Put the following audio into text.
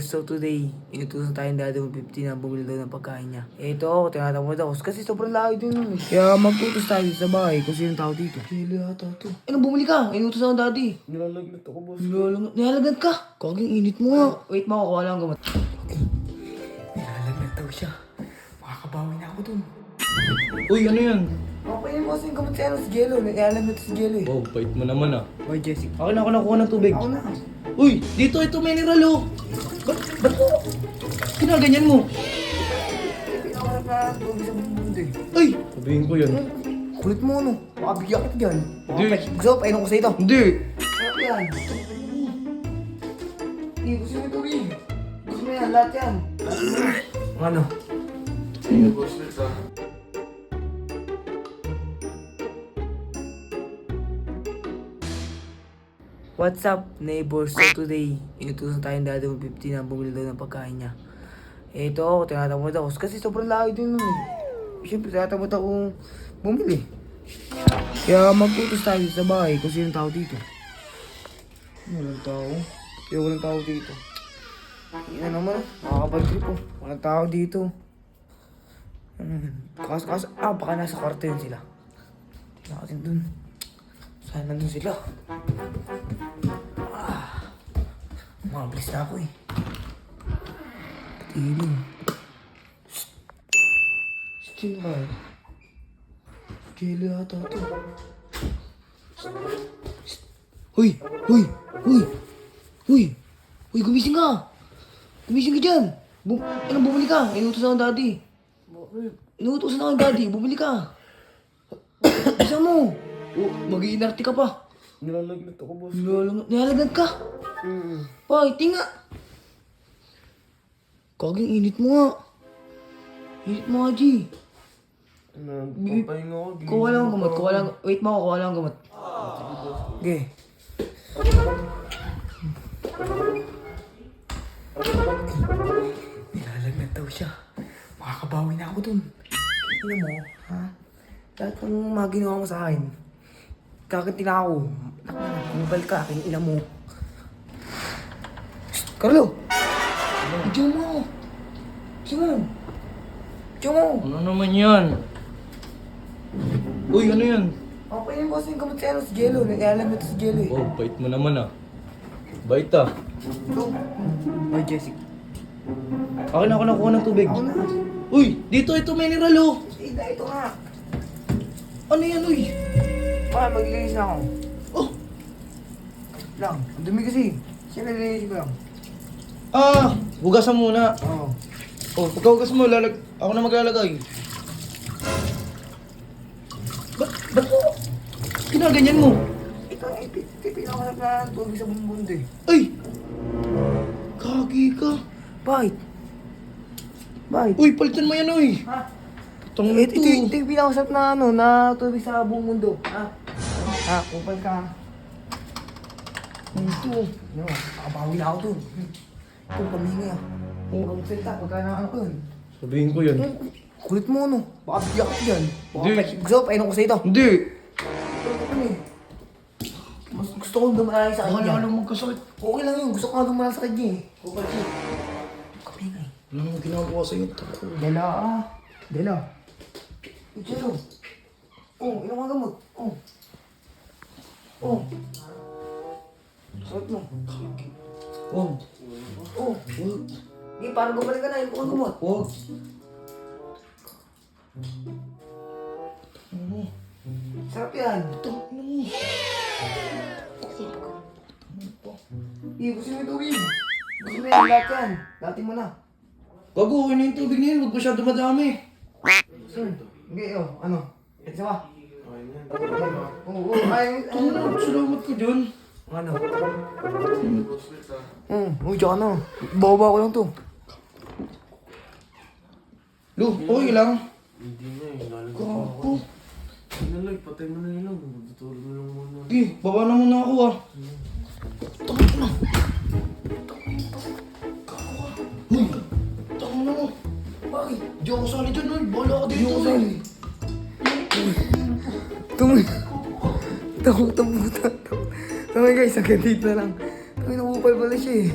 So today, inutusan tayong dati mo 50 na bumili daw ng pagkain niya. Ito ako, tinatamad ako kasi sobrang layo din nun eh. Kaya magtutos tayo sa bahay kung sino tao dito. Kilo ata to. Ano, bumili ka? Inutos ako dati. Nilalagnat ako, boss. Nilalagnat ka? Kaging init mo nga. Wait mo, kukuha lang ang gamot. Okay. Nilalagnat daw siya. Makakabawi na ako dun. Uy, ano yan? Okay mo kasi yung gamot si si Jello. Nilalagnat si Jello eh. Wow, bait mo naman ah. Boy, Jessic. Akin ako nakuha ng tubig. Ako na. Uy, dito ito mineral oh. Ba't mo? Kinaganyan mo? Pinakalat na tubig sa mundo eh. Ay, sabihin ko yan. Kulit mo ano? Baka bigyan kita dyan. Hindi. Gusto mo, painom ko sa ito. Hindi. Ano yan? Hindi, gusto mo ito eh. Gusto mo yan, lahat yan. Ano? What's up, neighbors? So today, inutusan tayong dati mo 50 na bumili daw ng pagkain niya. Ito ako, tinatamad ako kasi sobrang layo din nun eh. Siyempre, tinatamad ako bumili. Kaya magtutos tayo sa bahay kung sino tao dito. Walang tao. Kaya walang tao dito. Hindi na naman, makakapag-trip ko. Walang tao dito. Baka nasa kwarto yun sila. Tingnan natin dun. Saan nandun sila? Mabilis na ako eh. Patiling. Sino ka? Jello ata to. Hoy! Hoy! Hoy! Hoy! Hoy! Gumising ka! Gumising ka dyan! Anong bumili ka? Inutusan ako daddy. Inutusan ako daddy. Bumili ka. Bisa mo. Oh, mag-iinarte ka pa. Nilalagnat ako, boss. Nilalagnat ka? Hoy, tinga! Kaging init mo nga. Init mo nga, G. Papahinga ako. Kuha lang ang gamot, kuha lang. Wait mo, kuha lang ang gamot. Okay. Nilalagnat daw siya. Makakabawi na ako dun. Ano mo, ha? Lahat ng mga ginawa mo sa akin. Kaganti na ako. Kumabal ka, aking ina mo. Shhh, Carlo! Diyan mo! Diyan mo! Diyan mo! Ano naman yan? Uy, ano yan? Okay yung boss yung gamot si Jello. Nag-alam ito si Jello eh. Wow, bait mo naman ah. Bait ah. Ito. Boy, Jessic. Akin ako nakuha ng tubig. Ako na. Uy, dito ito mineral oh. Ito nga. Ano yan, uy? Maglilinis na ako. Oh, Lang, ang dumi kasi. Siyempre nililinis ko lang. hugasan muna. Oo. Oh, pagkahugas mo, ako na maglalagay. Ba't mo? Kinaganyan mo? Ito nga, pinakalat na tubig sa buong mundo eh. Ay! Kagi ka. Bakit? Bakit? Uy, palitan mo yan, uy. Ha? Putang Ito ito. yung pinakausap na na tubig sa buong mundo. Ha? Ha? Kupal ka. Ito. No, nakabawi na ako dun. Ito, paminga. Huwag magsalita, pagka na ano ko yun. Sabihin ko yan. Kulit mo ano? Baka bigyan ka dyan. Hindi. Gusto ko, painom ko sa ito. Hindi. Ano eh? Mas gusto ko dumalala sa Baka kanya. na lang magkasakit. Okay lang yun, gusto ko nga dumalala sa kanya eh. Kupal siya. Paminga eh. Ano naman ginagawa sa'yo? Dela ah. Dela. Jello. Oh, ilang mga gamot. Oh. Oh. Sakit mo. Wag. Oh. Wag. Hindi, parang gumaling ka na. Ilang mga gamot. Wag. Ano? Sarap yan. Ito. Ano? Gusto mo yung tubig. Gusto mo yan, lahat yan. Dati mo na. Gago, okay na yung tubig na yun. Huwag masyado madami. Hindi, oh. Ano? Isa ba? Oo, ay. Ano na? Salamat ko dyan. Ano? Uy, diyan ka na. Baba ko lang to. Lu, okay lang. Hindi na eh, lalagay pa Gago. ako. Hindi na lang, patay mo na yun lang. Tutulog na lang muna. Sige, baba na muna ako ah. Tangin na. Uy, tangin na mo. Bakit? Di ako sali dyan, uy. Bala ka dito. Di ako sali. Tungin. Tungin guys, hanggang dito na lang. Tungin, napupal pala siya eh.